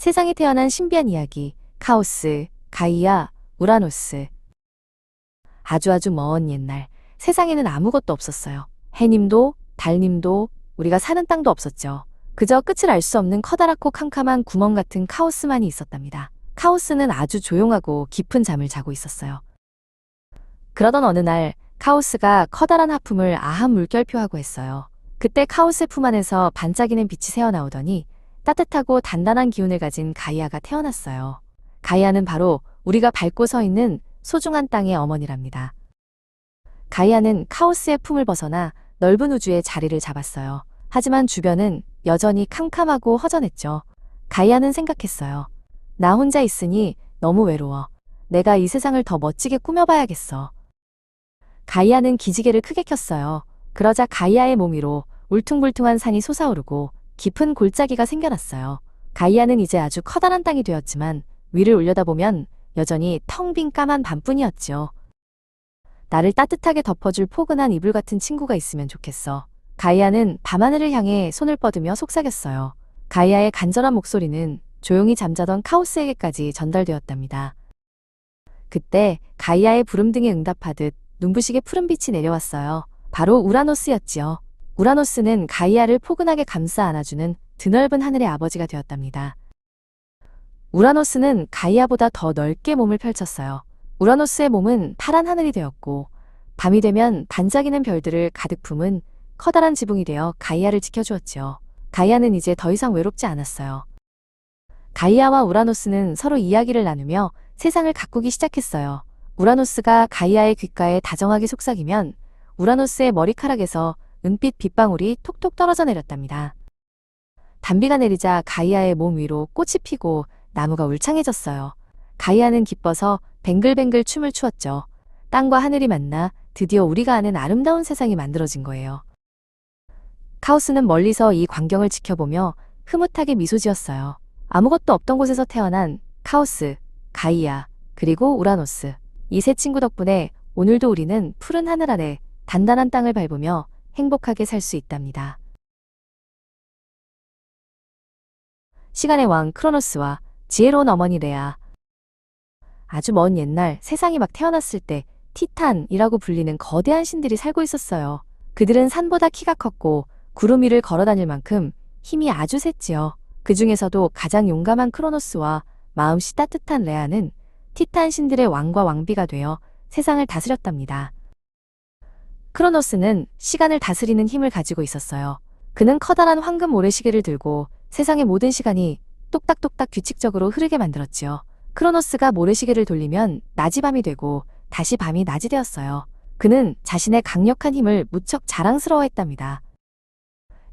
세상에 태어난 신비한 이야기, 카오스, 가이아, 우라노스. 아주 먼 옛날, 세상에는 아무것도 없었어요. 해님도, 달님도, 우리가 사는 땅도 없었죠. 그저 끝을 알 수 없는 커다랗고 캄캄한 구멍 같은 카오스만이 있었답니다. 카오스는 아주 조용하고 깊은 잠을 자고 있었어요. 그러던 어느 날, 카오스가 커다란 하품을 아한 물결표하고 했어요. 그때 카오스의 품 안에서 반짝이는 빛이 새어나오더니 따뜻하고 단단한 기운을 가진 가이아가 태어났어요. 가이아는 바로 우리가 밟고 서 있는 소중한 땅의 어머니랍니다. 가이아는 카오스의 품을 벗어나 넓은 우주에 자리를 잡았어요. 하지만 주변은 여전히 캄캄하고 허전했죠. 가이아는 생각했어요. 나 혼자 있으니 너무 외로워. 내가 이 세상을 더 멋지게 꾸며봐야겠어. 가이아는 기지개를 크게 켰어요. 그러자 가이아의 몸 위로 울퉁불퉁한 산이 솟아오르고 깊은 골짜기가 생겨났어요. 가이아는 이제 아주 커다란 땅이 되었지만 위를 올려다보면 여전히 텅 빈 까만 밤뿐이었죠. 나를 따뜻하게 덮어줄 포근한 이불 같은 친구가 있으면 좋겠어. 가이아는 밤하늘을 향해 손을 뻗으며 속삭였어요. 가이아의 간절한 목소리는 조용히 잠자던 카오스에게까지 전달되었답니다. 그때 가이아의 부름등에 응답하듯 눈부시게 푸른 빛이 내려왔어요. 바로 우라노스였지요. 우라노스는 가이아를 포근하게 감싸 안아주는 드넓은 하늘의 아버지가 되었답니다. 우라노스는 가이아보다 더 넓게 몸을 펼쳤어요. 우라노스의 몸은 파란 하늘이 되었고 밤이 되면 반짝이는 별들을 가득 품은 커다란 지붕이 되어 가이아를 지켜주었지요. 가이아는 이제 더 이상 외롭지 않았어요. 가이아와 우라노스는 서로 이야기를 나누며 세상을 가꾸기 시작했어요. 우라노스가 가이아의 귓가에 다정하게 속삭이면 우라노스의 머리카락에서 은빛 빗방울이 톡톡 떨어져 내렸답니다. 단비가 내리자 가이아의 몸 위로 꽃이 피고 나무가 울창해졌어요. 가이아는 기뻐서 뱅글뱅글 춤을 추었죠. 땅과 하늘이 만나 드디어 우리가 아는 아름다운 세상이 만들어진 거예요. 카오스는 멀리서 이 광경을 지켜보며 흐뭇하게 미소 지었어요. 아무것도 없던 곳에서 태어난 카오스, 가이아, 그리고 우라노스. 이 세 친구 덕분에 오늘도 우리는 푸른 하늘 아래 단단한 땅을 밟으며 행복하게 살 수 있답니다. 시간의 왕 크로노스와 지혜로운 어머니 레아. 아주 먼 옛날 세상이 막 태어났을 때 티탄이라고 불리는 거대한 신들이 살고 있었어요. 그들은 산보다 키가 컸고 구름 위를 걸어 다닐 만큼 힘이 아주 셌지요. 그 중에서도 가장 용감한 크로노스와 마음씨 따뜻한 레아는 티탄 신들의 왕과 왕비가 되어 세상을 다스렸답니다. 크로노스는 시간을 다스리는 힘을 가지고 있었어요. 그는 커다란 황금 모래시계를 들고 세상의 모든 시간이 똑딱똑딱 규칙적으로 흐르게 만들었지요. 크로노스가 모래시계를 돌리면 낮이 밤이 되고 다시 밤이 낮이 되었어요. 그는 자신의 강력한 힘을 무척 자랑스러워했답니다.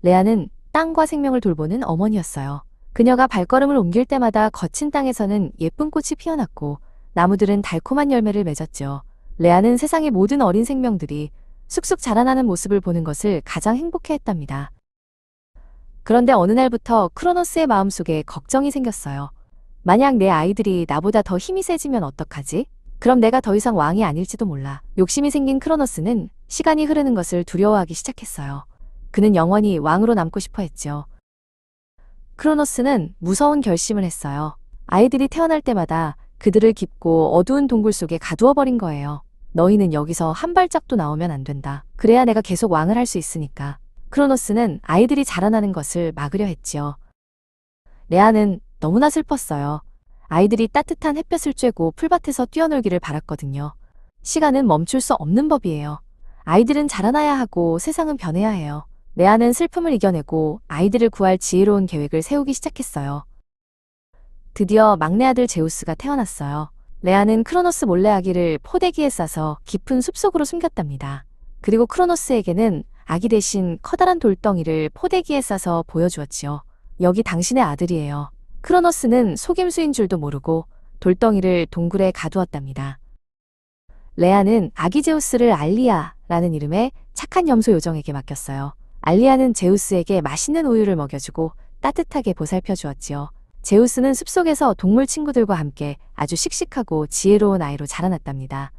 레아는 땅과 생명을 돌보는 어머니였어요. 그녀가 발걸음을 옮길 때마다 거친 땅에서는 예쁜 꽃이 피어났고 나무들은 달콤한 열매를 맺었죠. 레아는 세상의 모든 어린 생명들이 쑥쑥 자라나는 모습을 보는 것을 가장 행복해했답니다. 그런데 어느 날부터 크로노스의 마음속에 걱정이 생겼어요. 만약 내 아이들이 나보다 더 힘이 세지면 어떡하지? 그럼 내가 더 이상 왕이 아닐지도 몰라. 욕심이 생긴 크로노스는 시간이 흐르는 것을 두려워하기 시작했어요. 그는 영원히 왕으로 남고 싶어 했죠. 크로노스는 무서운 결심을 했어요. 아이들이 태어날 때마다 그들을 깊고 어두운 동굴 속에 가두어 버린 거예요. 너희는 여기서 한 발짝도 나오면 안 된다. 그래야 내가 계속 왕을 할 수 있으니까. 크로노스는 아이들이 자라나는 것을 막으려 했지요. 레아는 너무나 슬펐어요. 아이들이 따뜻한 햇볕을 쬐고 풀밭에서 뛰어놀기를 바랐거든요. 시간은 멈출 수 없는 법이에요. 아이들은 자라나야 하고 세상은 변해야 해요. 레아는 슬픔을 이겨내고 아이들을 구할 지혜로운 계획을 세우기 시작했어요. 드디어 막내 아들 제우스가 태어났어요. 레아는 크로노스 몰래 아기를 포대기에 싸서 깊은 숲속으로 숨겼답니다. 그리고 크로노스에게는 아기 대신 커다란 돌덩이를 포대기에 싸서 보여주었지요. 여기 당신의 아들이에요. 크로노스는 속임수인 줄도 모르고 돌덩이를 동굴에 가두었답니다. 레아는 아기 제우스를 알리아라는 이름의 착한 염소 요정에게 맡겼어요. 알리아는 제우스에게 맛있는 우유를 먹여주고 따뜻하게 보살펴 주었지요. 제우스는 숲속에서 동물 친구들과 함께 아주 씩씩하고 지혜로운 아이로 자라났답니다.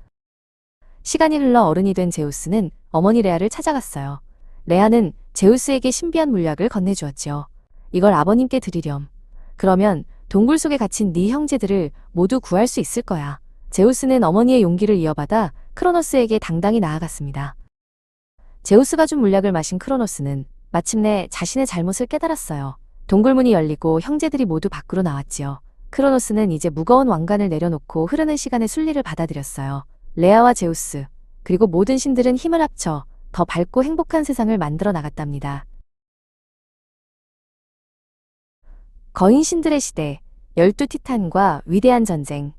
시간이 흘러 어른이 된 제우스는 어머니 레아를 찾아갔어요. 레아는 제우스에게 신비한 물약을 건네주었지요. 이걸 아버님께 드리렴. 그러면 동굴 속에 갇힌 네 형제들을 모두 구할 수 있을 거야. 제우스는 어머니의 용기를 이어받아 크로노스에게 당당히 나아갔습니다. 제우스가 준 물약을 마신 크로노스는 마침내 자신의 잘못을 깨달았어요. 동굴문이 열리고 형제들이 모두 밖으로 나왔지요. 크로노스는 이제 무거운 왕관을 내려놓고 흐르는 시간의 순리를 받아들였어요. 레아와 제우스, 그리고 모든 신들은 힘을 합쳐 더 밝고 행복한 세상을 만들어 나갔답니다. 거인 신들의 시대, 12티탄과 위대한 전쟁.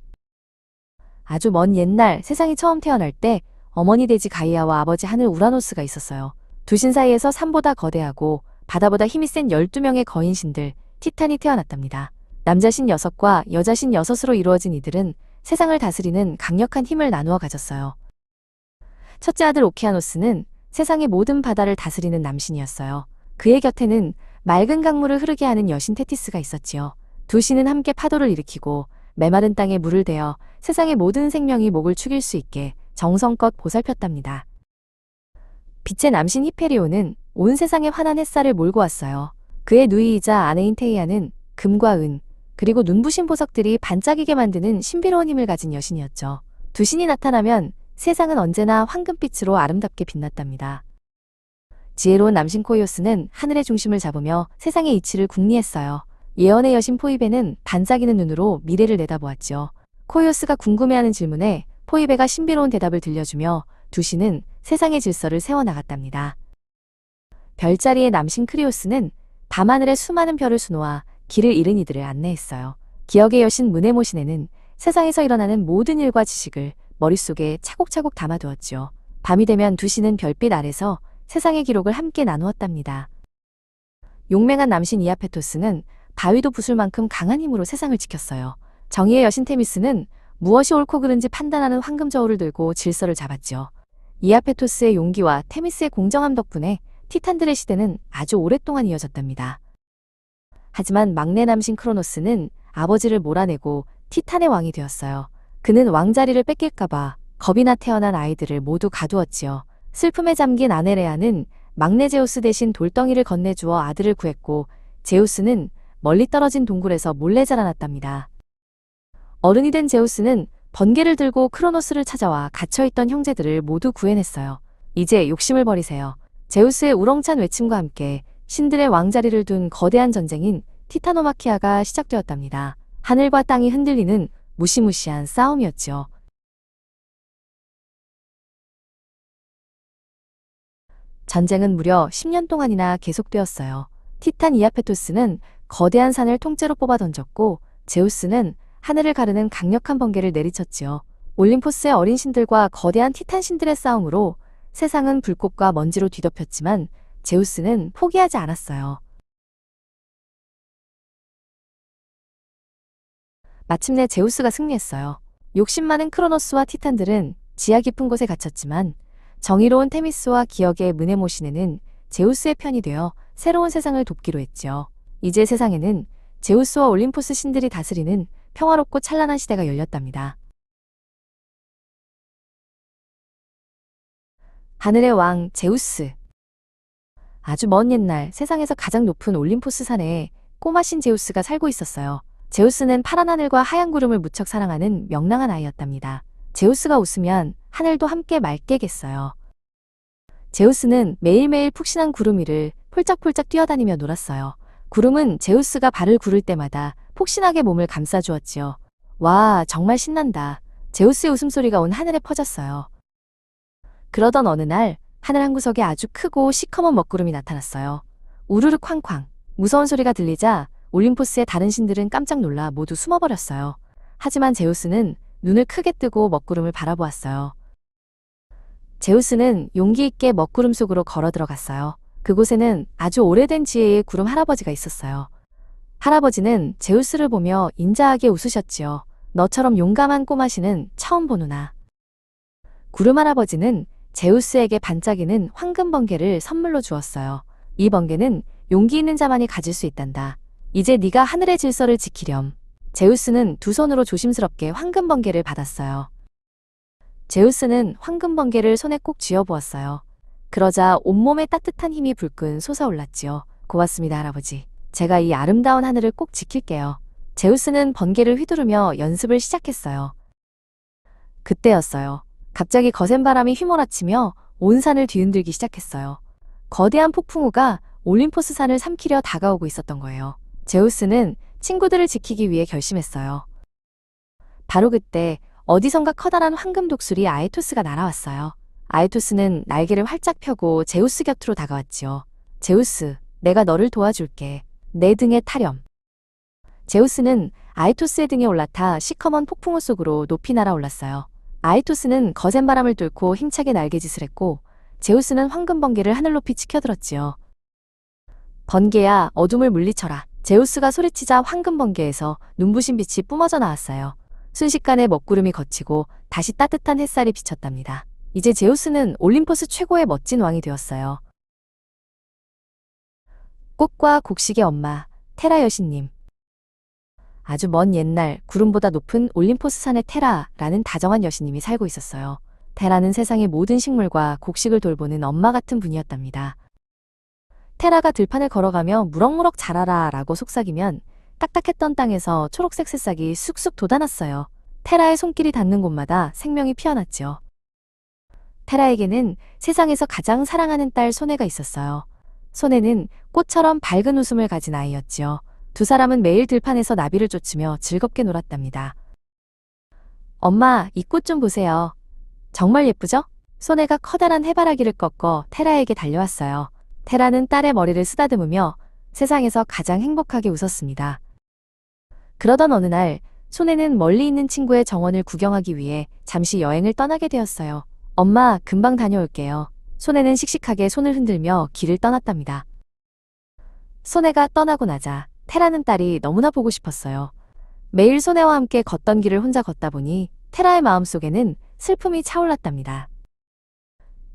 아주 먼 옛날 세상이 처음 태어날 때 어머니 돼지 가이아와 아버지 하늘 우라노스가 있었어요. 두 신 사이에서 산보다 거대하고 바다보다 힘이 센 12명의 거인 신들, 티탄이 태어났답니다. 남자신 6과 여자신 6으로 이루어진 이들은 세상을 다스리는 강력한 힘을 나누어 가졌어요. 첫째 아들 오케아노스는 세상의 모든 바다를 다스리는 남신이었어요. 그의 곁에는 맑은 강물을 흐르게 하는 여신 테티스가 있었지요. 두 신은 함께 파도를 일으키고 메마른 땅에 물을 대어 세상의 모든 생명이 목을 축일 수 있게 정성껏 보살폈답니다. 빛의 남신 히페리온은 온 세상에 환한 햇살을 몰고 왔어요. 그의 누이이자 아내인 테이아는 금과 은, 그리고 눈부신 보석들이 반짝이게 만드는 신비로운 힘을 가진 여신이었죠. 두 신이 나타나면 세상은 언제나 황금빛으로 아름답게 빛났답니다. 지혜로운 남신 코이오스는 하늘의 중심을 잡으며 세상의 이치를 궁리했어요. 예언의 여신 포이베는 반짝이는 눈으로 미래를 내다보았죠. 코이오스가 궁금해하는 질문에 포이베가 신비로운 대답을 들려주며 두 신은 세상의 질서를 세워나갔답니다. 별자리의 남신 크리오스는 밤하늘에 수많은 별을 수놓아 길을 잃은 이들을 안내했어요. 기억의 여신 무네모시네는 세상에서 일어나는 모든 일과 지식을 머릿속에 차곡차곡 담아두었지요. 밤이 되면 두 신은 별빛 아래서 세상의 기록을 함께 나누었답니다. 용맹한 남신 이아페토스는 바위도 부술 만큼 강한 힘으로 세상을 지켰어요. 정의의 여신 테미스는 무엇이 옳고 그른지 판단하는 황금 저울을 들고 질서를 잡았죠. 이아페토스의 용기와 테미스의 공정함 덕분에 티탄들의 시대는 아주 오랫동안 이어졌답니다. 하지만 막내 남신 크로노스는 아버지를 몰아내고 티탄의 왕이 되었어요. 그는 왕자리를 뺏길까봐 겁이 나 태어난 아이들을 모두 가두었지요. 슬픔에 잠긴 아내 레아는 막내 제우스 대신 돌덩이를 건네주어 아들을 구했고 제우스는 멀리 떨어진 동굴에서 몰래 자라났답니다. 어른이 된 제우스는 번개를 들고 크로노스를 찾아와 갇혀있던 형제들을 모두 구해냈어요. 이제 욕심을 버리세요. 제우스의 우렁찬 외침과 함께 신들의 왕자리를 둔 거대한 전쟁인 티타노마키아가 시작되었답니다. 하늘과 땅이 흔들리는 무시무시한 싸움이었죠. 전쟁은 무려 10년 동안이나 계속되었어요. 티탄 이아페토스는 거대한 산을 통째로 뽑아 던졌고 제우스는 하늘을 가르는 강력한 번개를 내리쳤지요. 올림포스의 어린 신들과 거대한 티탄 신들의 싸움으로 세상은 불꽃과 먼지로 뒤덮였지만 제우스는 포기하지 않았어요. 마침내 제우스가 승리했어요. 욕심 많은 크로노스와 티탄들은 지하 깊은 곳에 갇혔지만 정의로운 테미스와 기억의 무네모시네는 제우스의 편이 되어 새로운 세상을 돕기로 했죠. 이제 세상에는 제우스와 올림포스 신들이 다스리는 평화롭고 찬란한 시대가 열렸답니다. 하늘의 왕 제우스. 아주 먼 옛날 세상에서 가장 높은 올림포스 산에 꼬마 신 제우스가 살고 있었어요. 제우스는 파란 하늘과 하얀 구름을 무척 사랑하는 명랑한 아이였답니다. 제우스가 웃으면 하늘도 함께 맑게 겠어요. 제우스는 매일매일 푹신한 구름 위를 폴짝폴짝 뛰어다니며 놀았어요. 구름은 제우스가 발을 구를 때마다 폭신하게 몸을 감싸주었지요. 와, 정말 신난다. 제우스의 웃음소리가 온 하늘에 퍼졌어요. 그러던 어느 날 하늘 한 구석에 아주 크고 시커먼 먹구름이 나타났어요. 우르르 쾅쾅. 무서운 소리가 들리자 올림포스의 다른 신들은 깜짝 놀라 모두 숨어버렸어요. 하지만 제우스는 눈을 크게 뜨고 먹구름을 바라보았어요. 제우스는 용기 있게 먹구름 속으로 걸어 들어갔어요. 그곳에는 아주 오래된 지혜의 구름 할아버지가 있었어요. 할아버지는 제우스를 보며 인자하게 웃으셨지요. 너처럼 용감한 꼬마씨는 처음 보누나. 구름 할아버지는 제우스에게 반짝이는 황금 번개를 선물로 주었어요. 이 번개는 용기 있는 자만이 가질 수 있단다. 이제 네가 하늘의 질서를 지키렴. 제우스는 두 손으로 조심스럽게 황금 번개를 받았어요. 제우스는 황금 번개를 손에 꼭 쥐어보았어요. 그러자 온몸에 따뜻한 힘이 불끈 솟아올랐지요. 고맙습니다, 할아버지. 제가 이 아름다운 하늘을 꼭 지킬게요. 제우스는 번개를 휘두르며 연습을 시작했어요. 그때였어요. 갑자기 거센 바람이 휘몰아치며 온 산을 뒤흔들기 시작했어요. 거대한 폭풍우가 올림포스 산을 삼키려 다가오고 있었던 거예요. 제우스는 친구들을 지키기 위해 결심했어요. 바로 그때 어디선가 커다란 황금 독수리 아에토스가 날아왔어요. 아에토스는 날개를 활짝 펴고 제우스 곁으로 다가왔지요. 제우스, 내가 너를 도와줄게. 내 등에 타렴. 제우스는 아에토스의 등에 올라타 시커먼 폭풍우 속으로 높이 날아올랐어요. 아에토스는 거센 바람을 뚫고 힘차게 날개짓을 했고 제우스는 황금 번개를 하늘 높이 치켜들었지요. 번개야, 어둠을 물리쳐라. 제우스가 소리치자 황금 번개에서 눈부신 빛이 뿜어져 나왔어요. 순식간에 먹구름이 걷히고 다시 따뜻한 햇살이 비쳤답니다. 이제 제우스는 올림포스 최고의 멋진 왕이 되었어요. 꽃과 곡식의 엄마, 테라 여신님. 아주 먼 옛날 구름보다 높은 올림포스 산에 테라라는 다정한 여신님이 살고 있었어요. 테라는 세상의 모든 식물과 곡식을 돌보는 엄마 같은 분이었답니다. 테라가 들판을 걸어가며 무럭무럭 자라라 라고 속삭이면 딱딱했던 땅에서 초록색 새싹이 쑥쑥 돋아났어요. 테라의 손길이 닿는 곳마다 생명이 피어났지요. 테라에게는 세상에서 가장 사랑하는 딸 소네가 있었어요. 소네는 꽃처럼 밝은 웃음을 가진 아이였지요. 두 사람은 매일 들판에서 나비를 쫓으며 즐겁게 놀았답니다. 엄마, 이 꽃 좀 보세요. 정말 예쁘죠? 소네가 커다란 해바라기를 꺾어 테라에게 달려왔어요. 테라는 딸의 머리를 쓰다듬으며 세상에서 가장 행복하게 웃었습니다. 그러던 어느 날 소네는 멀리 있는 친구의 정원을 구경하기 위해 잠시 여행을 떠나게 되었어요. 엄마, 금방 다녀올게요. 소네는 씩씩하게 손을 흔들며 길을 떠났답니다. 소네가 떠나고 나자 테라는 딸이 너무나 보고 싶었어요. 매일 소네와 함께 걷던 길을 혼자 걷다 보니 테라의 마음속에는 슬픔이 차올랐답니다.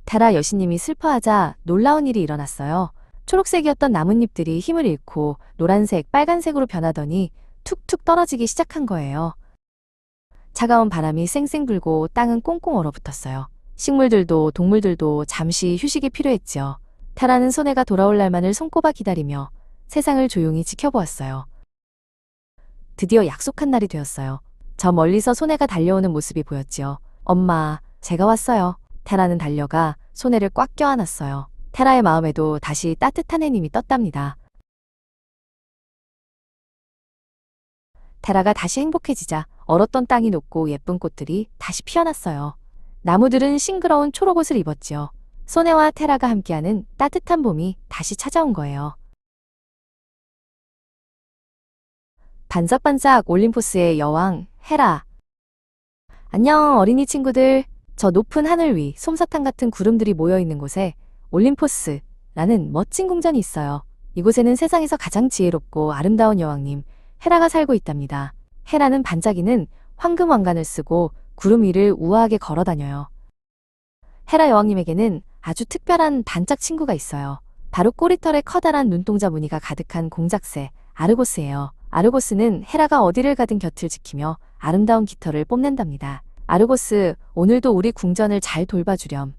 테라 여신님이 슬퍼하자 놀라운 일이 일어났어요. 초록색이었던 나뭇잎들이 힘을 잃고 노란색, 빨간색으로 변하더니 툭툭 떨어지기 시작한 거예요. 차가운 바람이 쌩쌩 불고 땅은 꽁꽁 얼어붙었어요. 식물들도 동물들도 잠시 휴식이 필요했지요. 테라는 소네가 돌아올 날만을 손꼽아 기다리며 세상을 조용히 지켜보았어요. 드디어 약속한 날이 되었어요. 저 멀리서 소네가 달려오는 모습이 보였지요. 엄마, 제가 왔어요. 테라는 달려가 소네를 꽉 껴안았어요. 테라의 마음에도 다시 따뜻한 해님이 떴답니다. 테라가 다시 행복해지자 얼었던 땅이 녹고 예쁜 꽃들이 다시 피어났어요. 나무들은 싱그러운 초록옷을 입었지요. 소네와 테라가 함께하는 따뜻한 봄이 다시 찾아온 거예요. 반짝반짝 올림포스의 여왕 헤라. 안녕 어린이 친구들. 저 높은 하늘 위 솜사탕 같은 구름들이 모여있는 곳에 올림포스라는 멋진 궁전이 있어요. 이곳에는 세상에서 가장 지혜롭고 아름다운 여왕님 헤라가 살고 있답니다. 헤라는 반짝이는 황금 왕관을 쓰고 구름 위를 우아하게 걸어다녀요. 헤라 여왕님에게는 아주 특별한 반짝 친구가 있어요. 바로 꼬리털에 커다란 눈동자 무늬가 가득한 공작새 아르고스예요. 아르고스는 헤라가 어디를 가든 곁을 지키며 아름다운 깃털을 뽐낸답니다. 아르고스, 오늘도 우리 궁전을 잘 돌봐주렴.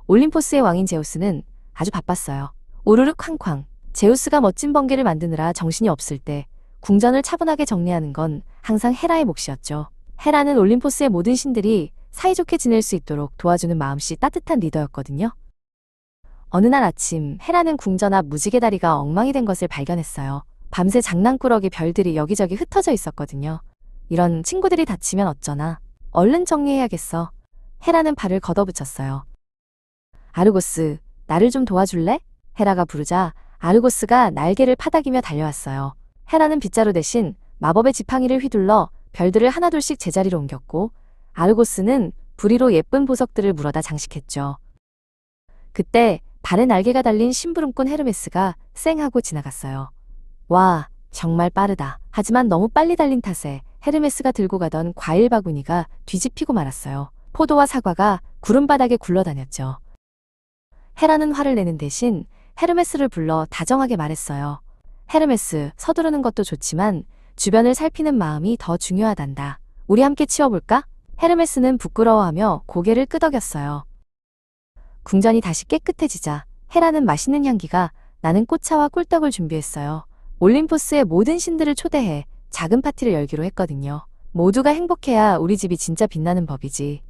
올림포스의 왕인 제우스는 아주 바빴어요. 우르르 쾅쾅. 제우스가 멋진 번개를 만드느라 정신이 없을 때 궁전을 차분하게 정리하는 건 항상 헤라의 몫이었죠. 헤라는 올림포스의 모든 신들이 사이좋게 지낼 수 있도록 도와주는 마음씨 따뜻한 리더였거든요. 어느 날 아침 헤라는 궁전 앞 무지개 다리가 엉망이 된 것을 발견했어요. 밤새 장난꾸러기 별들이 여기저기 흩어져 있었거든요. 이런 친구들이 다치면 어쩌나. 얼른 정리해야겠어. 헤라는 발을 걷어붙였어요. 아르고스, 나를 좀 도와줄래? 헤라가 부르자 아르고스가 날개를 파닥이며 달려왔어요. 헤라는 빗자루 대신 마법의 지팡이를 휘둘러 별들을 하나둘씩 제자리로 옮겼고 아르고스는 부리로 예쁜 보석들을 물어다 장식했죠. 그때 발에 날개가 달린 심부름꾼 헤르메스가 쌩 하고 지나갔어요. 와, 정말 빠르다. 하지만 너무 빨리 달린 탓에 헤르메스가 들고 가던 과일 바구니가 뒤집히고 말았어요. 포도와 사과가 구름바닥에 굴러다녔죠. 헤라는 화를 내는 대신 헤르메스를 불러 다정하게 말했어요. 헤르메스, 서두르는 것도 좋지만 주변을 살피는 마음이 더 중요하단다. 우리 함께 치워볼까? 헤르메스는 부끄러워하며 고개를 끄덕였어요. 궁전이 다시 깨끗해지자 헤라는 맛있는 향기가 나는 꽃차와 꿀떡을 준비했어요. 올림포스의 모든 신들을 초대해 작은 파티를 열기로 했거든요. 모두가 행복해야 우리 집이 진짜 빛나는 법이지.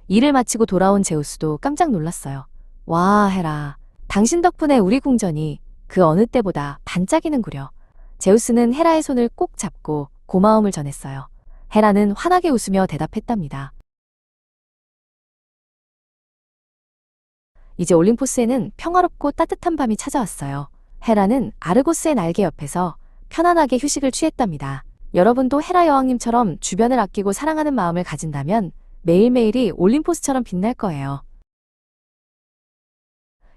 일을 마치고 돌아온 제우스도 깜짝 놀랐어요. 와, 헤라. 당신 덕분에 우리 궁전이 그 어느 때보다 반짝이는구려. 제우스는 헤라의 손을 꼭 잡고 고마움을 전했어요. 헤라는 환하게 웃으며 대답했답니다. 이제 올림포스에는 평화롭고 따뜻한 밤이 찾아왔어요. 헤라는 아르고스의 날개 옆에서 편안하게 휴식을 취했답니다. 여러분도 헤라 여왕님처럼 주변을 아끼고 사랑하는 마음을 가진다면 매일매일이 올림포스처럼 빛날 거예요.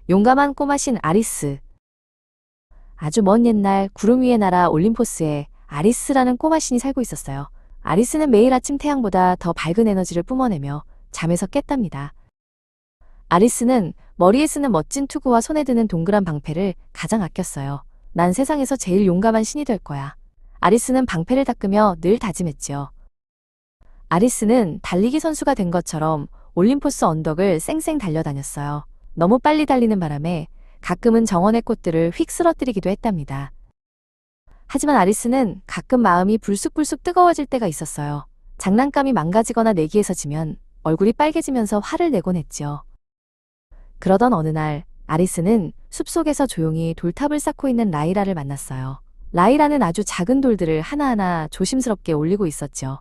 용감한 꼬마신 아리스. 아주 먼 옛날 구름 위의 나라 올림포스에 아리스라는 꼬마신이 살고 있었어요. 아리스는 매일 아침 태양보다 더 밝은 에너지를 뿜어내며 잠에서 깼답니다. 아리스는 머리에 쓰는 멋진 투구와 손에 드는 동그란 방패를 가장 아꼈어요. 난 세상에서 제일 용감한 신이 될 거야. 아리스는 방패를 닦으며 늘 다짐했지요. 아리스는 달리기 선수가 된 것처럼 올림포스 언덕을 쌩쌩 달려다녔어요. 너무 빨리 달리는 바람에 가끔은 정원의 꽃들을 휙 쓰러뜨리기도 했답니다. 하지만 아리스는 가끔 마음이 불쑥불쑥 뜨거워질 때가 있었어요. 장난감이 망가지거나 내기에서 지면 얼굴이 빨개지면서 화를 내곤 했지요. 그러던 어느 날 아리스는 숲속에서 조용히 돌탑을 쌓고 있는 라이라를 만났어요. 라이라는 아주 작은 돌들을 하나하나 조심스럽게 올리고 있었죠.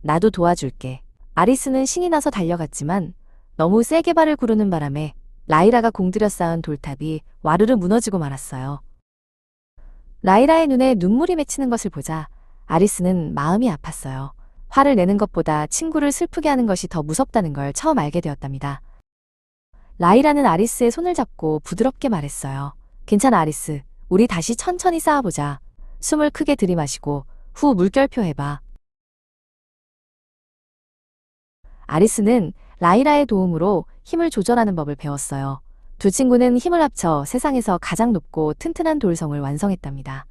나도 도와줄게. 아리스는 신이 나서 달려갔지만 너무 세게 발을 구르는 바람에 라이라가 공들여 쌓은 돌탑이 와르르 무너지고 말았어요. 라이라의 눈에 눈물이 맺히는 것을 보자 아리스는 마음이 아팠어요. 화를 내는 것보다 친구를 슬프게 하는 것이 더 무섭다는 걸 처음 알게 되었답니다. 라이라는 아리스의 손을 잡고 부드럽게 말했어요. 괜찮아, 아리스. 우리 다시 천천히 쌓아보자. 숨을 크게 들이마시고 후 물결표 해봐. 아리스는 라이라의 도움으로 힘을 조절하는 법을 배웠어요. 두 친구는 힘을 합쳐 세상에서 가장 높고 튼튼한 돌성을 완성했답니다.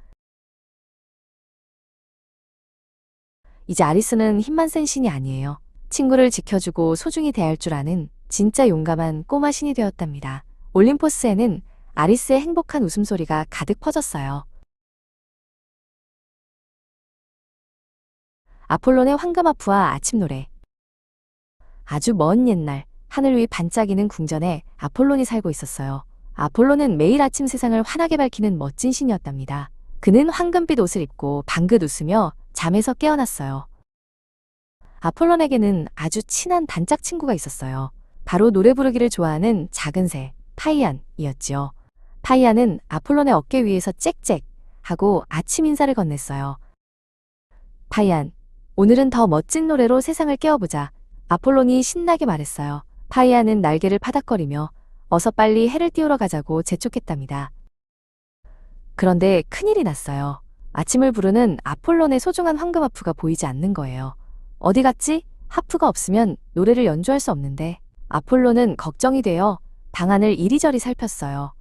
이제 아리스는 힘만 센 신이 아니에요. 친구를 지켜주고 소중히 대할 줄 아는 진짜 용감한 꼬마 신이 되었답니다. 올림포스에는 아리스의 행복한 웃음소리가 가득 퍼졌어요. 아폴론의 황금하프와 아침 노래. 아주 먼 옛날 하늘 위 반짝이는 궁전에 아폴론이 살고 있었어요. 아폴론은 매일 아침 세상을 환하게 밝히는 멋진 신이었답니다. 그는 황금빛 옷을 입고 방긋 웃으며 잠에서 깨어났어요. 아폴론에게는 아주 친한 단짝 친구가 있었어요. 바로 노래 부르기를 좋아하는 작은 새, 파이안이었지요. 파이안은 아폴론의 어깨 위에서 짹짹 하고 아침 인사를 건넸어요. 파이안, 오늘은 더 멋진 노래로 세상을 깨워보자. 아폴론이 신나게 말했어요. 파이안은 날개를 파닥거리며 어서 빨리 해를 띄우러 가자고 재촉했답니다. 그런데 큰일이 났어요. 아침을 부르는 아폴론의 소중한 황금하프가 보이지 않는 거예요. 어디 갔지? 하프가 없으면 노래를 연주할 수 없는데. 아폴론은 걱정이 되어 방안을 이리저리 살폈어요.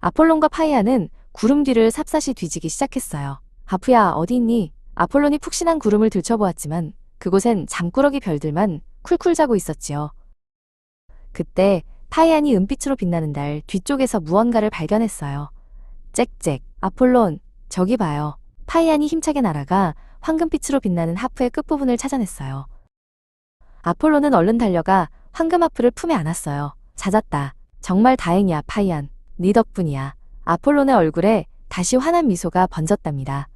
아폴론과 파이안은 구름 뒤를 삽사시 뒤지기 시작했어요. 하프야, 어디 있니? 아폴론이 푹신한 구름을 들춰보았지만 그곳엔 잠꾸러기 별들만 쿨쿨 자고 있었지요. 그때 파이안이 은빛으로 빛나는 달 뒤쪽에서 무언가를 발견했어요. 짹짹, 아폴론, 저기 봐요. 파이안이 힘차게 날아가 황금빛으로 빛나는 하프의 끝부분을 찾아냈어요. 아폴론은 얼른 달려가 황금하프를 품에 안았어요. 찾았다. 정말 다행이야, 파이안. 네 덕분이야. 아폴론의 얼굴에 다시 환한 미소가 번졌답니다.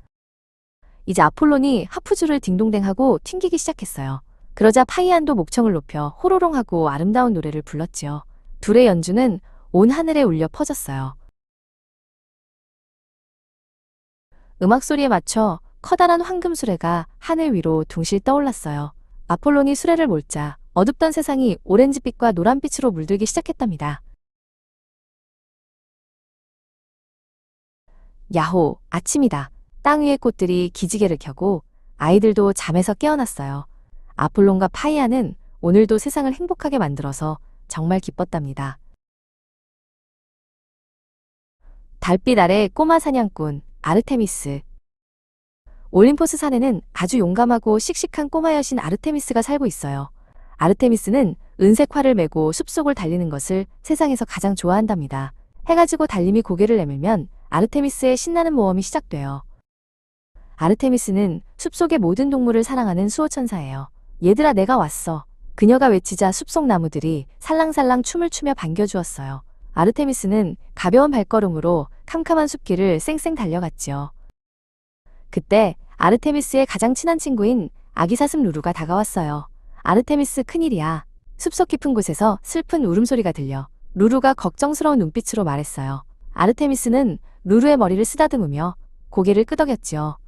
이제 아폴론이 하프줄을 딩동댕하고 튕기기 시작했어요. 그러자 파이안도 목청을 높여 호로롱하고 아름다운 노래를 불렀지요. 둘의 연주는 온 하늘에 울려 퍼졌어요. 음악 소리에 맞춰 커다란 황금 수레가 하늘 위로 둥실 떠올랐어요. 아폴론이 수레를 몰자 어둡던 세상이 오렌지빛과 노란빛으로 물들기 시작했답니다. 야호, 아침이다. 땅 위의 꽃들이 기지개를 켜고 아이들도 잠에서 깨어났어요. 아폴론과 파이안은 오늘도 세상을 행복하게 만들어서 정말 기뻤답니다. 달빛 아래 꼬마 사냥꾼 아르테미스. 올림포스 산에는 아주 용감하고 씩씩한 꼬마 여신 아르테미스가 살고 있어요. 아르테미스는 은색 활을 메고 숲속을 달리는 것을 세상에서 가장 좋아한답니다. 해가 지고 달님이 고개를 내밀면 아르테미스의 신나는 모험이 시작돼요. 아르테미스는 숲속의 모든 동물을 사랑하는 수호천사예요. 얘들아 내가 왔어. 그녀가 외치자 숲속 나무들이 살랑살랑 춤을 추며 반겨주었어요. 아르테미스는 가벼운 발걸음으로 캄캄한 숲길을 쌩쌩 달려갔지요. 그때 아르테미스의 가장 친한 친구인 아기 사슴 루루가 다가왔어요. 아르테미스 큰일이야. 숲속 깊은 곳에서 슬픈 울음소리가 들려. 루루가 걱정스러운 눈빛으로 말했어요. 아르테미스는 루루의 머리를 쓰다듬으며 고개를 끄덕였지요.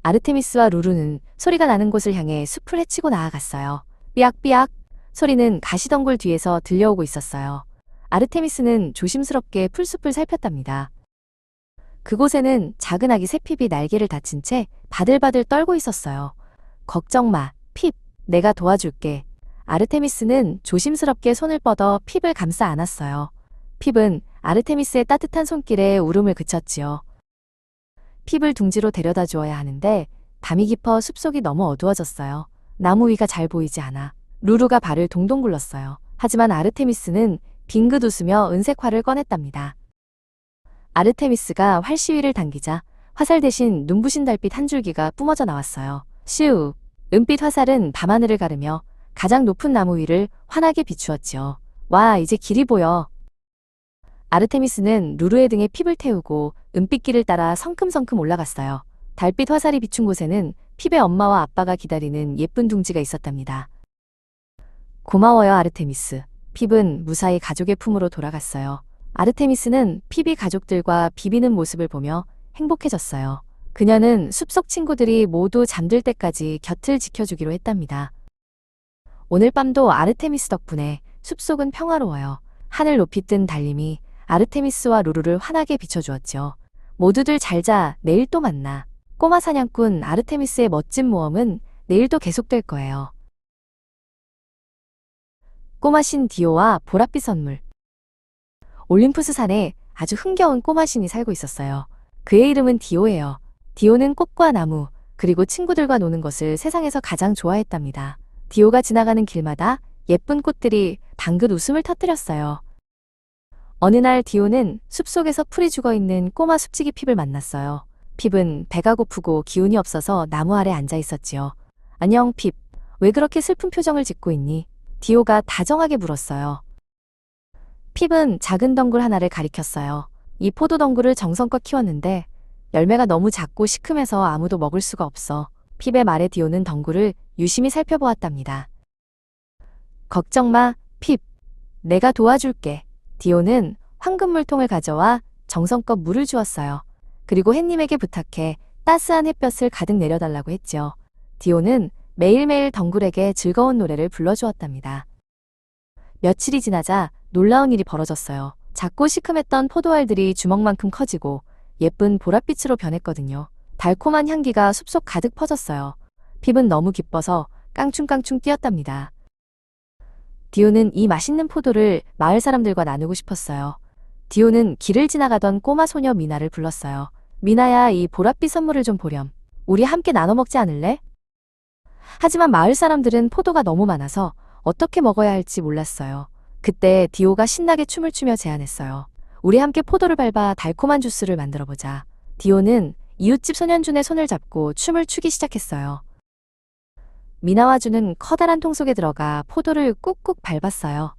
아르테미스와 루루는 소리가 나는 곳을 향해 숲을 헤치고 나아갔어요. 삐약삐약 소리는 가시덩굴 뒤에서 들려오고 있었어요. 아르테미스는 조심스럽게 풀숲을 살폈답니다. 그곳에는 작은 아기 새핍이 날개를 다친 채 바들바들 떨고 있었어요. 걱정 마, 핍. 내가 도와줄게. 아르테미스는 조심스럽게 손을 뻗어 핍을 감싸 안았어요. 핍은 아르테미스의 따뜻한 손길에 울음을 그쳤지요. 핍을 둥지로 데려다 주어야 하는데 밤이 깊어 숲속이 너무 어두워졌어요. 나무 위가 잘 보이지 않아. 루루가 발을 동동 굴렀어요. 하지만 아르테미스는 빙긋 웃으며 은색 활을 꺼냈답니다. 아르테미스가 활 시위를 당기자 화살 대신 눈부신 달빛 한 줄기가 뿜어져 나왔어요. 슈! 은빛 화살은 밤하늘을 가르며 가장 높은 나무 위를 환하게 비추었지요. 와, 이제 길이 보여. 아르테미스는 루루의 등에 핍을 태우고 은빛길을 따라 성큼성큼 올라갔어요. 달빛 화살이 비춘 곳에는 핍의 엄마와 아빠가 기다리는 예쁜 둥지가 있었답니다. 고마워요, 아르테미스. 핍은 무사히 가족의 품으로 돌아갔어요. 아르테미스는 핍이 가족들과 비비는 모습을 보며 행복해졌어요. 그녀는 숲속 친구들이 모두 잠들 때까지 곁을 지켜주기로 했답니다. 오늘 밤도 아르테미스 덕분에 숲속은 평화로워요. 하늘 높이 뜬 달님이 아르테미스와 루루를 환하게 비춰주었죠. 모두들 잘 자, 내일 또 만나. 꼬마 사냥꾼 아르테미스의 멋진 모험은 내일도 계속될 거예요. 꼬마 신 디오와 보랏빛 선물. 올림푸스 산에 아주 흥겨운 꼬마 신이 살고 있었어요. 그의 이름은 디오예요. 디오는 꽃과 나무, 그리고 친구들과 노는 것을 세상에서 가장 좋아했답니다. 디오가 지나가는 길마다 예쁜 꽃들이 방긋 웃음을 터뜨렸어요. 어느 날 디오는 숲속에서 풀이 죽어있는 꼬마 숲지기 핍을 만났어요. 핍은 배가 고프고 기운이 없어서 나무 아래 앉아 있었지요. 안녕 핍, 왜 그렇게 슬픈 표정을 짓고 있니? 디오가 다정하게 물었어요. 핍은 작은 덩굴 하나를 가리켰어요. 이 포도 덩굴을 정성껏 키웠는데 열매가 너무 작고 시큼해서 아무도 먹을 수가 없어. 핍의 말에 디오는 덩굴을 유심히 살펴보았답니다. 걱정 마, 핍. 내가 도와줄게. 디오는 황금 물통을 가져와 정성껏 물을 주었어요. 그리고 햇님에게 부탁해 따스한 햇볕을 가득 내려달라고 했지요. 디오는 매일매일 덩굴에게 즐거운 노래를 불러주었답니다. 며칠이 지나자 놀라운 일이 벌어졌어요. 작고 시큼했던 포도알들이 주먹만큼 커지고 예쁜 보랏빛으로 변했거든요. 달콤한 향기가 숲속 가득 퍼졌어요. 핍은 너무 기뻐서 깡충깡충 뛰었답니다. 디오는 이 맛있는 포도를 마을 사람들과 나누고 싶었어요. 디오는 길을 지나가던 꼬마 소녀 미나를 불렀어요. 미나야, 이 보랏빛 선물을 좀 보렴. 우리 함께 나눠 먹지 않을래? 하지만 마을 사람들은 포도가 너무 많아서 어떻게 먹어야 할지 몰랐어요. 그때 디오가 신나게 춤을 추며 제안했어요. 우리 함께 포도를 밟아 달콤한 주스를 만들어보자. 디오는 이웃집 소년준의 손을 잡고 춤을 추기 시작했어요. 미나와 주는 커다란 통 속에 들어가 포도를 꾹꾹 밟았어요.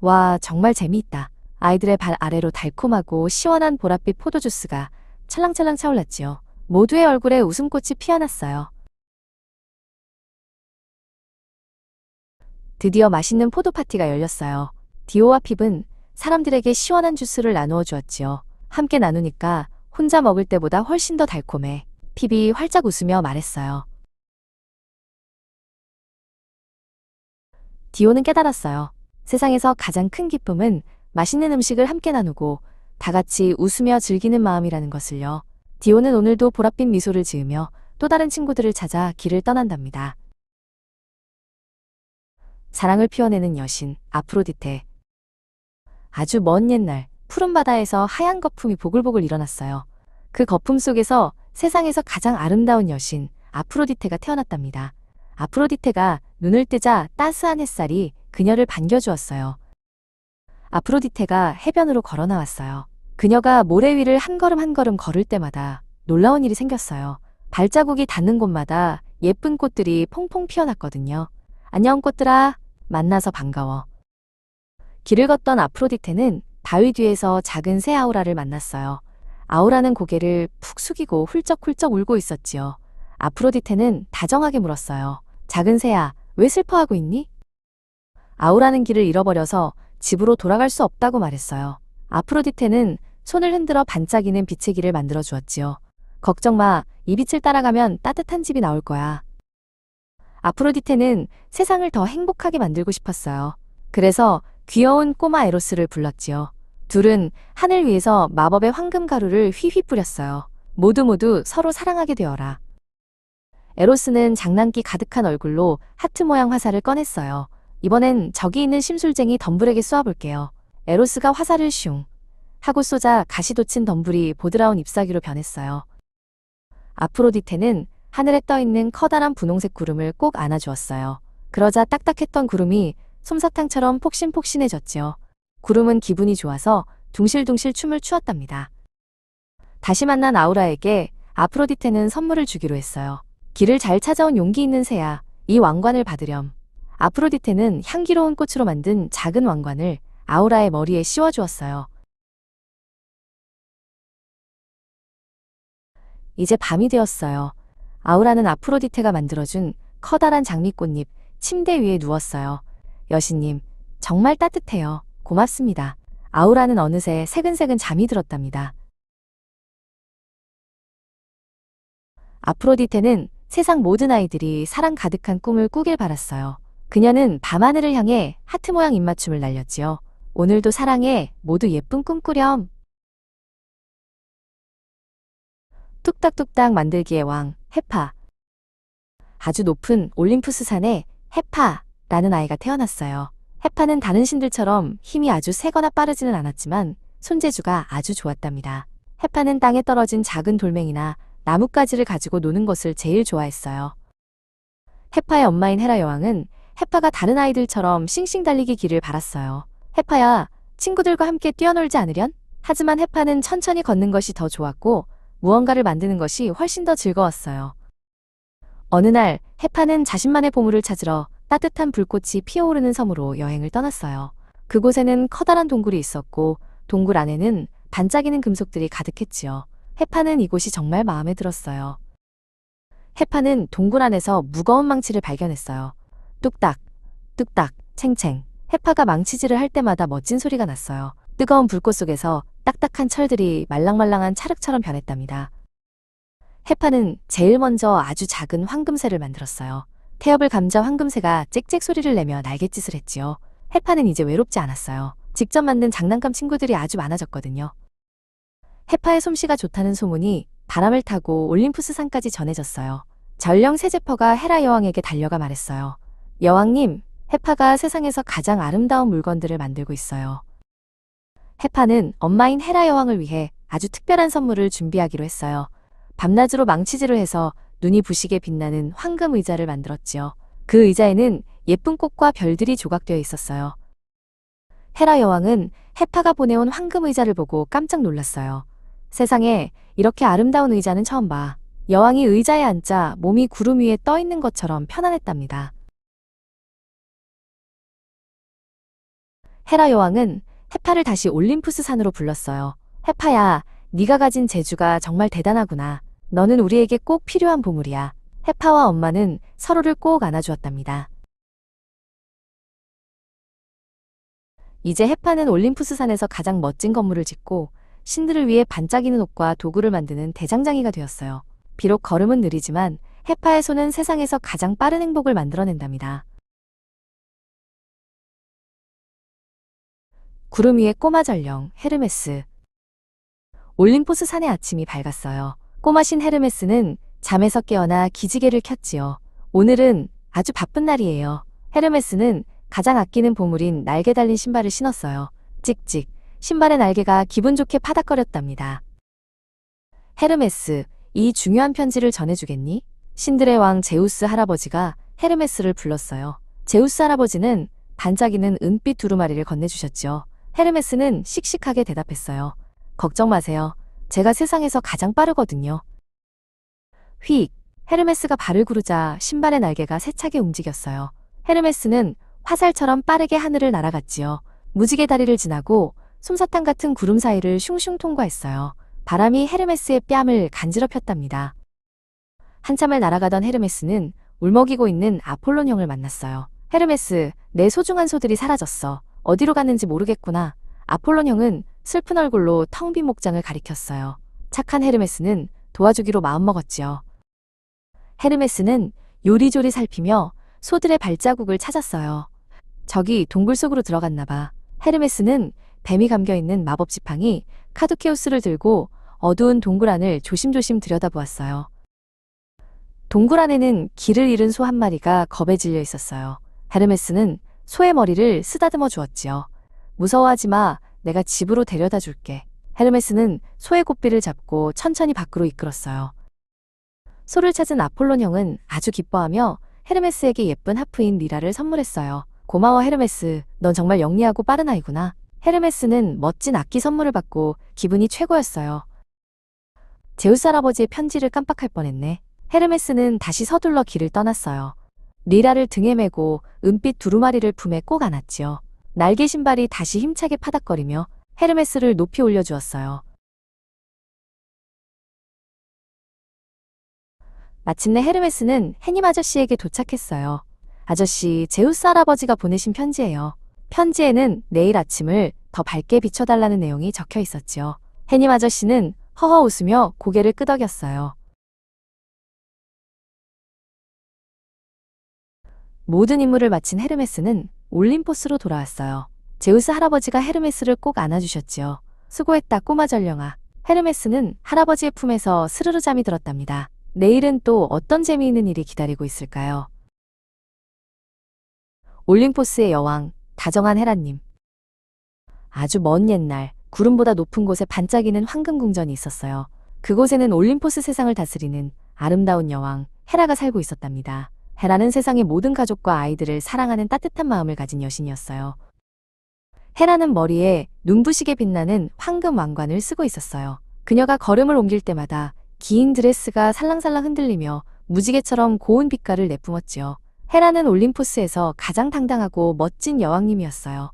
와, 정말 재미있다. 아이들의 발 아래로 달콤하고 시원한 보랏빛 포도 주스가 찰랑찰랑 차올랐지요. 모두의 얼굴에 웃음꽃이 피어났어요. 드디어 맛있는 포도 파티가 열렸어요. 디오와 핍은 사람들에게 시원한 주스를 나누어 주었지요. 함께 나누니까 혼자 먹을 때보다 훨씬 더 달콤해. 핍이 활짝 웃으며 말했어요. 디오는 깨달았어요. 세상에서 가장 큰 기쁨은 맛있는 음식을 함께 나누고 다 같이 웃으며 즐기는 마음이라는 것을요. 디오는 오늘도 보랏빛 미소를 지으며 또 다른 친구들을 찾아 길을 떠난답니다. 사랑을 피워내는 여신 아프로디테. 아주 먼 옛날 푸른 바다에서 하얀 거품이 보글보글 일어났어요. 그 거품 속에서 세상에서 가장 아름다운 여신 아프로디테가 태어났답니다. 아프로디테가 눈을 뜨자 따스한 햇살이 그녀를 반겨주었어요. 아프로디테가 해변으로 걸어 나왔어요. 그녀가 모래 위를 한 걸음 한 걸음 걸을 때마다 놀라운 일이 생겼어요. 발자국이 닿는 곳마다 예쁜 꽃들이 퐁퐁 피어났거든요. 안녕 꽃들아, 만나서 반가워. 길을 걷던 아프로디테는 바위 뒤에서 작은 새 아우라를 만났어요. 아우라는 고개를 푹 숙이고 훌쩍훌쩍 울고 있었지요. 아프로디테는 다정하게 물었어요. 작은 새야, 왜 슬퍼하고 있니? 아우라는 길을 잃어버려서 집으로 돌아갈 수 없다고 말했어요. 아프로디테는 손을 흔들어 반짝이는 빛의 길을 만들어 주었지요. 걱정 마, 이 빛을 따라가면 따뜻한 집이 나올 거야. 아프로디테는 세상을 더 행복하게 만들고 싶었어요. 그래서 귀여운 꼬마 에로스를 불렀지요. 둘은 하늘 위에서 마법의 황금 가루를 휘휘 뿌렸어요. 모두 서로 사랑하게 되어라. 에로스는 장난기 가득한 얼굴로 하트 모양 화살을 꺼냈어요. 이번엔 저기 있는 심술쟁이 덤불에게 쏘아볼게요. 에로스가 화살을 슝 하고 쏘자 가시 돋친 덤불이 보드라운 잎사귀로 변했어요. 아프로디테는 하늘에 떠있는 커다란 분홍색 구름을 꼭 안아주었어요. 그러자 딱딱했던 구름이 솜사탕처럼 폭신폭신해졌지요. 구름은 기분이 좋아서 둥실둥실 춤을 추었답니다. 다시 만난 아우라에게 아프로디테는 선물을 주기로 했어요. 길을 잘 찾아온 용기 있는 새야, 이 왕관을 받으렴. 아프로디테는 향기로운 꽃으로 만든 작은 왕관을 아우라의 머리에 씌워주었어요. 이제 밤이 되었어요. 아우라는 아프로디테가 만들어준 커다란 장미꽃잎 침대 위에 누웠어요. 여신님, 정말 따뜻해요. 고맙습니다. 아우라는 어느새 새근새근 잠이 들었답니다. 아프로디테는 세상 모든 아이들이 사랑 가득한 꿈을 꾸길 바랐어요. 그녀는 밤하늘을 향해 하트 모양 입맞춤을 날렸지요. 오늘도 사랑해, 모두 예쁜 꿈 꾸렴. 뚝딱뚝딱 만들기의 왕, 헤파. 아주 높은 올림푸스 산에 헤파라는 아이가 태어났어요. 헤파는 다른 신들처럼 힘이 아주 세거나 빠르지는 않았지만 손재주가 아주 좋았답니다. 헤파는 땅에 떨어진 작은 돌멩이나 나뭇가지를 가지고 노는 것을 제일 좋아했어요. 헤파의 엄마인 헤라 여왕은 헤파가 다른 아이들처럼 싱싱 달리기 기를 바랐어요. 헤파야, 친구들과 함께 뛰어놀지 않으련? 하지만 헤파는 천천히 걷는 것이 더 좋았고 무언가를 만드는 것이 훨씬 더 즐거웠어요. 어느 날 헤파는 자신만의 보물을 찾으러 따뜻한 불꽃이 피어오르는 섬으로 여행을 떠났어요. 그곳에는 커다란 동굴이 있었고 동굴 안에는 반짝이는 금속들이 가득했지요. 헤파는 이곳이 정말 마음에 들었어요. 헤파는 동굴 안에서 무거운 망치를 발견했어요. 뚝딱, 뚝딱, 챙챙. 헤파가 망치질을 할 때마다 멋진 소리가 났어요. 뜨거운 불꽃 속에서 딱딱한 철들이 말랑말랑한 찰흙처럼 변했답니다. 헤파는 제일 먼저 아주 작은 황금새를 만들었어요. 태엽을 감자 황금새가 짹짹 소리를 내며 날갯짓을 했지요. 헤파는 이제 외롭지 않았어요. 직접 만든 장난감 친구들이 아주 많아졌거든요. 헤파의 솜씨가 좋다는 소문이 바람을 타고 올림푸스 산까지 전해졌어요. 전령 세제퍼가 헤라 여왕에게 달려가 말했어요. 여왕님, 헤파가 세상에서 가장 아름다운 물건들을 만들고 있어요. 헤파는 엄마인 헤라 여왕을 위해 아주 특별한 선물을 준비하기로 했어요. 밤낮으로 망치질을 해서 눈이 부시게 빛나는 황금 의자를 만들었지요. 그 의자에는 예쁜 꽃과 별들이 조각되어 있었어요. 헤라 여왕은 헤파가 보내온 황금 의자를 보고 깜짝 놀랐어요. 세상에 이렇게 아름다운 의자는 처음 봐. 여왕이 의자에 앉자 몸이 구름 위에 떠 있는 것처럼 편안했답니다. 헤라 여왕은 헤파를 다시 올림푸스 산으로 불렀어요. 헤파야, 네가 가진 재주가 정말 대단하구나. 너는 우리에게 꼭 필요한 보물이야. 헤파와 엄마는 서로를 꼭 안아주었답니다. 이제 헤파는 올림푸스 산에서 가장 멋진 건물을 짓고 신들을 위해 반짝이는 옷과 도구를 만드는 대장장이가 되었어요. 비록 걸음은 느리지만 헤파의 손은 세상에서 가장 빠른 행복을 만들어낸답니다. 구름 위의 꼬마 전령 헤르메스. 올림포스 산의 아침이 밝았어요. 꼬마신 헤르메스는 잠에서 깨어나 기지개를 켰지요. 오늘은 아주 바쁜 날이에요. 헤르메스는 가장 아끼는 보물인 날개 달린 신발을 신었어요. 찍찍. 신발의 날개가 기분 좋게 파닥거렸답니다. 헤르메스, 이 중요한 편지를 전해주겠니? 신들의 왕 제우스 할아버지가 헤르메스를 불렀어요. 제우스 할아버지는 반짝이는 은빛 두루마리를 건네주셨죠. 헤르메스는 씩씩하게 대답했어요. 걱정 마세요. 제가 세상에서 가장 빠르거든요. 휙! 헤르메스가 발을 구르자 신발의 날개가 세차게 움직였어요. 헤르메스는 화살처럼 빠르게 하늘을 날아갔지요. 무지개 다리를 지나고 솜사탕 같은 구름 사이를 슝슝 통과했어요. 바람이 헤르메스의 뺨을 간지럽혔답니다. 한참을 날아가던 헤르메스는 울먹이고 있는 아폴론 형을 만났어요. 헤르메스, 내 소중한 소들이 사라졌어. 어디로 갔는지 모르겠구나. 아폴론 형은 슬픈 얼굴로 텅 빈 목장을 가리켰어요. 착한 헤르메스는 도와주기로 마음먹었지요. 헤르메스는 요리조리 살피며 소들의 발자국을 찾았어요. 저기 동굴 속으로 들어갔나 봐. 헤르메스는 뱀이 감겨있는 마법 지팡이 카두케우스를 들고 어두운 동굴 안을 조심조심 들여다보았어요. 동굴 안에는 길을 잃은 소 한 마리가 겁에 질려 있었어요. 헤르메스는 소의 머리를 쓰다듬어 주었지요. 무서워하지 마. 내가 집으로 데려다 줄게. 헤르메스는 소의 고삐를 잡고 천천히 밖으로 이끌었어요. 소를 찾은 아폴론 형은 아주 기뻐하며 헤르메스에게 예쁜 하프인 리라를 선물했어요. 고마워 헤르메스. 넌 정말 영리하고 빠른 아이구나. 헤르메스는 멋진 악기 선물을 받고 기분이 최고였어요. 제우스 할아버지의 편지를 깜빡할 뻔했네. 헤르메스는 다시 서둘러 길을 떠났어요. 리라를 등에 메고 은빛 두루마리를 품에 꼭 안았지요. 날개 신발이 다시 힘차게 파닥거리며 헤르메스를 높이 올려주었어요. 마침내 헤르메스는 해님 아저씨에게 도착했어요. 아저씨, 제우스 할아버지가 보내신 편지예요. 편지에는 내일 아침을 더 밝게 비춰달라는 내용이 적혀 있었지요. 해님 아저씨는 허허 웃으며 고개를 끄덕였어요. 모든 임무를 마친 헤르메스는 올림포스로 돌아왔어요. 제우스 할아버지가 헤르메스를 꼭 안아주셨지요. 수고했다 꼬마 전령아. 헤르메스는 할아버지의 품에서 스르르 잠이 들었답니다. 내일은 또 어떤 재미있는 일이 기다리고 있을까요? 올림포스의 여왕, 다정한 헤라님. 아주 먼 옛날 구름보다 높은 곳에 반짝이는 황금궁전이 있었어요. 그곳에는 올림포스 세상을 다스리는 아름다운 여왕 헤라가 살고 있었답니다. 헤라는 세상의 모든 가족과 아이들을 사랑하는 따뜻한 마음을 가진 여신이었어요. 헤라는 머리에 눈부시게 빛나는 황금 왕관을 쓰고 있었어요. 그녀가 걸음을 옮길 때마다 긴 드레스가 살랑살랑 흔들리며 무지개처럼 고운 빛깔을 내뿜었지요. 헤라는 올림포스에서 가장 당당하고 멋진 여왕님이었어요.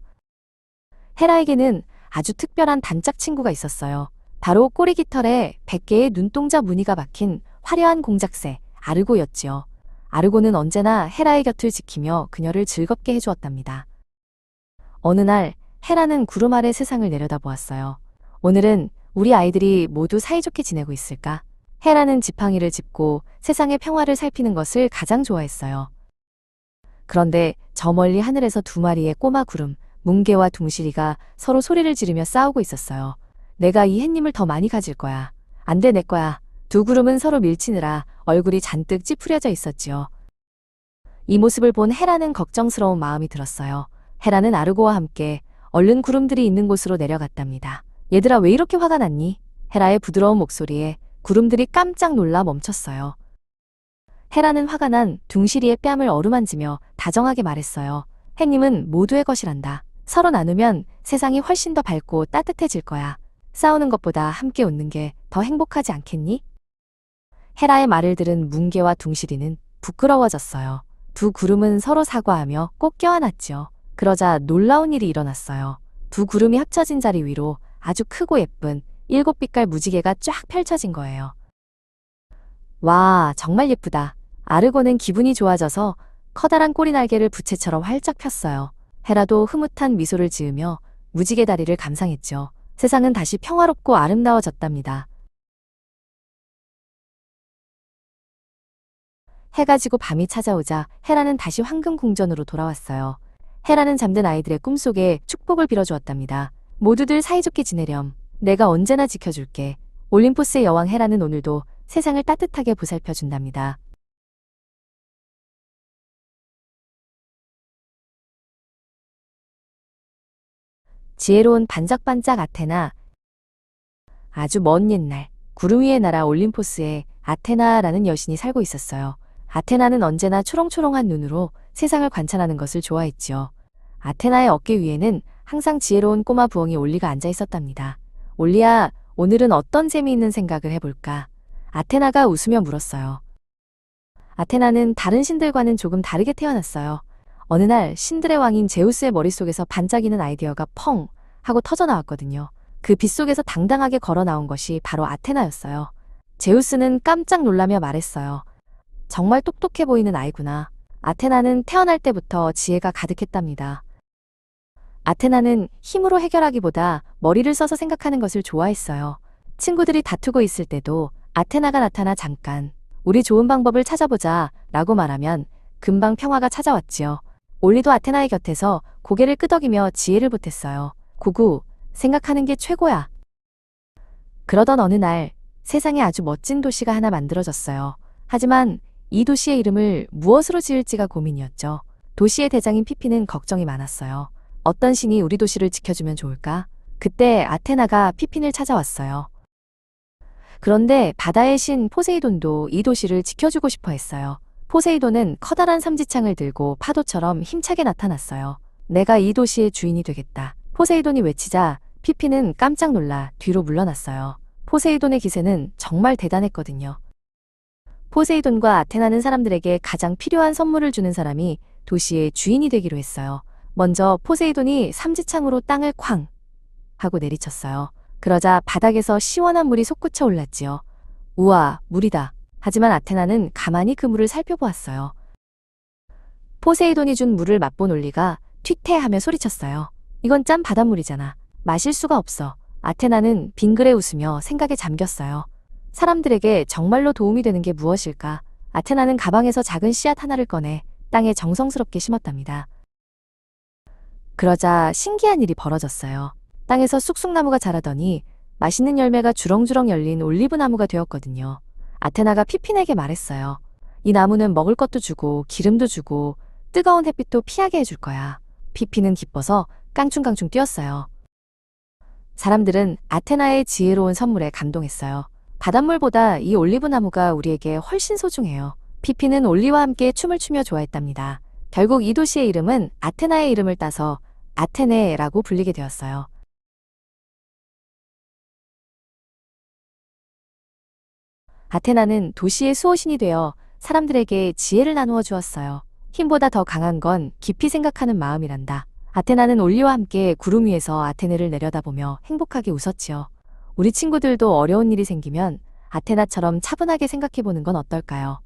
헤라에게는 아주 특별한 단짝 친구가 있었어요. 바로 꼬리 깃털에 100개의 눈동자 무늬가 박힌 화려한 공작새 아르고였지요. 아르고는 언제나 헤라의 곁을 지키며 그녀를 즐겁게 해주었답니다. 어느 날 헤라는 구름 아래 세상을 내려다보았어요. 오늘은 우리 아이들이 모두 사이좋게 지내고 있을까? 헤라는 지팡이를 짚고 세상의 평화를 살피는 것을 가장 좋아했어요. 그런데 저 멀리 하늘에서 두 마리의 꼬마 구름, 뭉게와 둥실이가 서로 소리를 지르며 싸우고 있었어요. 내가 이 햇님을 더 많이 가질 거야. 안 돼, 내 거야. 두 구름은 서로 밀치느라 얼굴이 잔뜩 찌푸려져 있었지요. 이 모습을 본 헤라는 걱정스러운 마음이 들었어요. 헤라는 아르고와 함께 얼른 구름들이 있는 곳으로 내려갔답니다. 얘들아, 왜 이렇게 화가 났니? 헤라의 부드러운 목소리에 구름들이 깜짝 놀라 멈췄어요. 헤라는 화가 난 둥실이의 뺨을 어루만지며 다정하게 말했어요. 햇님은 모두의 것이란다. 서로 나누면 세상이 훨씬 더 밝고 따뜻해질 거야. 싸우는 것보다 함께 웃는 게 더 행복하지 않겠니? 헤라의 말을 들은 뭉게와 둥실이는 부끄러워졌어요. 두 구름은 서로 사과하며 꼭 껴안았지요. 그러자 놀라운 일이 일어났어요. 두 구름이 합쳐진 자리 위로 아주 크고 예쁜 7빛깔 무지개가 쫙 펼쳐진 거예요. 와, 정말 예쁘다. 아르고는 기분이 좋아져서 커다란 꼬리 날개를 부채처럼 활짝 폈어요. 헤라도 흐뭇한 미소를 지으며 무지개 다리를 감상했죠. 세상은 다시 평화롭고 아름다워졌답니다. 해가 지고 밤이 찾아오자 헤라는 다시 황금궁전으로 돌아왔어요. 헤라는 잠든 아이들의 꿈속에 축복을 빌어주었답니다. 모두들 사이좋게 지내렴. 내가 언제나 지켜줄게. 올림포스의 여왕 헤라는 오늘도 세상을 따뜻하게 보살펴준답니다. 지혜로운 반짝반짝 아테나. 아주 먼 옛날 구름 위의 나라 올림포스에 아테나라는 여신이 살고 있었어요. 아테나는 언제나 초롱초롱한 눈으로 세상을 관찰하는 것을 좋아했지요. 아테나의 어깨 위에는 항상 지혜로운 꼬마 부엉이 올리가 앉아 있었답니다. 올리야, 오늘은 어떤 재미있는 생각을 해볼까? 아테나가 웃으며 물었어요. 아테나는 다른 신들과는 조금 다르게 태어났어요. 어느 날 신들의 왕인 제우스의 머릿속에서 반짝이는 아이디어가 펑 하고 터져나왔거든요. 그 빛 속에서 당당하게 걸어 나온 것이 바로 아테나였어요. 제우스는 깜짝 놀라며 말했어요. 정말 똑똑해 보이는 아이구나. 아테나는 태어날 때부터 지혜가 가득했답니다. 아테나는 힘으로 해결하기보다 머리를 써서 생각하는 것을 좋아했어요. 친구들이 다투고 있을 때도 아테나가 나타나 잠깐 우리 좋은 방법을 찾아보자 라고 말하면 금방 평화가 찾아왔지요. 올리도 아테나의 곁에서 고개를 끄덕이며 지혜를 보탰어요. 구구, 생각하는 게 최고야. 그러던 어느 날 세상에 아주 멋진 도시가 하나 만들어졌어요. 하지만 이 도시의 이름을 무엇으로 지을지가 고민이었죠. 도시의 대장인 피피는 걱정이 많았어요. 어떤 신이 우리 도시를 지켜주면 좋을까? 그때 아테나가 피핀을 찾아왔어요. 그런데 바다의 신 포세이돈도 이 도시를 지켜주고 싶어 했어요. 포세이돈은 커다란 삼지창을 들고 파도처럼 힘차게 나타났어요. 내가 이 도시의 주인이 되겠다. 포세이돈이 외치자 피피는 깜짝 놀라 뒤로 물러났어요. 포세이돈의 기세는 정말 대단했거든요. 포세이돈과 아테나는 사람들에게 가장 필요한 선물을 주는 사람이 도시의 주인이 되기로 했어요. 먼저 포세이돈이 삼지창으로 땅을 쾅 하고 내리쳤어요. 그러자 바닥에서 시원한 물이 솟구쳐 올랐지요. 우와, 물이다. 하지만 아테나는 가만히 그 물을 살펴보았어요. 포세이돈이 준 물을 맛본 올리가 튀퇴하며 소리쳤어요. 이건 짠 바닷물이잖아. 마실 수가 없어. 아테나는 빙그레 웃으며 생각에 잠겼어요. 사람들에게 정말로 도움이 되는 게 무엇일까? 아테나는 가방에서 작은 씨앗 하나를 꺼내 땅에 정성스럽게 심었답니다. 그러자 신기한 일이 벌어졌어요. 땅에서 쑥쑥나무가 자라더니 맛있는 열매가 주렁주렁 열린 올리브나무가 되었거든요. 아테나가 피핀에게 말했어요. 이 나무는 먹을 것도 주고 기름도 주고 뜨거운 햇빛도 피하게 해줄 거야. 피핀은 기뻐서 깡충깡충 뛰었어요. 사람들은 아테나의 지혜로운 선물에 감동했어요. 바닷물보다 이 올리브나무가 우리에게 훨씬 소중해요. 피핀은 올리와 함께 춤을 추며 좋아했답니다. 결국 이 도시의 이름은 아테나의 이름을 따서 아테네라고 불리게 되었어요. 아테나는 도시의 수호신이 되어 사람들에게 지혜를 나누어 주었어요. 힘보다 더 강한 건 깊이 생각하는 마음이란다. 아테나는 올리와 함께 구름 위에서 아테네를 내려다보며 행복하게 웃었지요. 우리 친구들도 어려운 일이 생기면 아테나처럼 차분하게 생각해보는 건 어떨까요?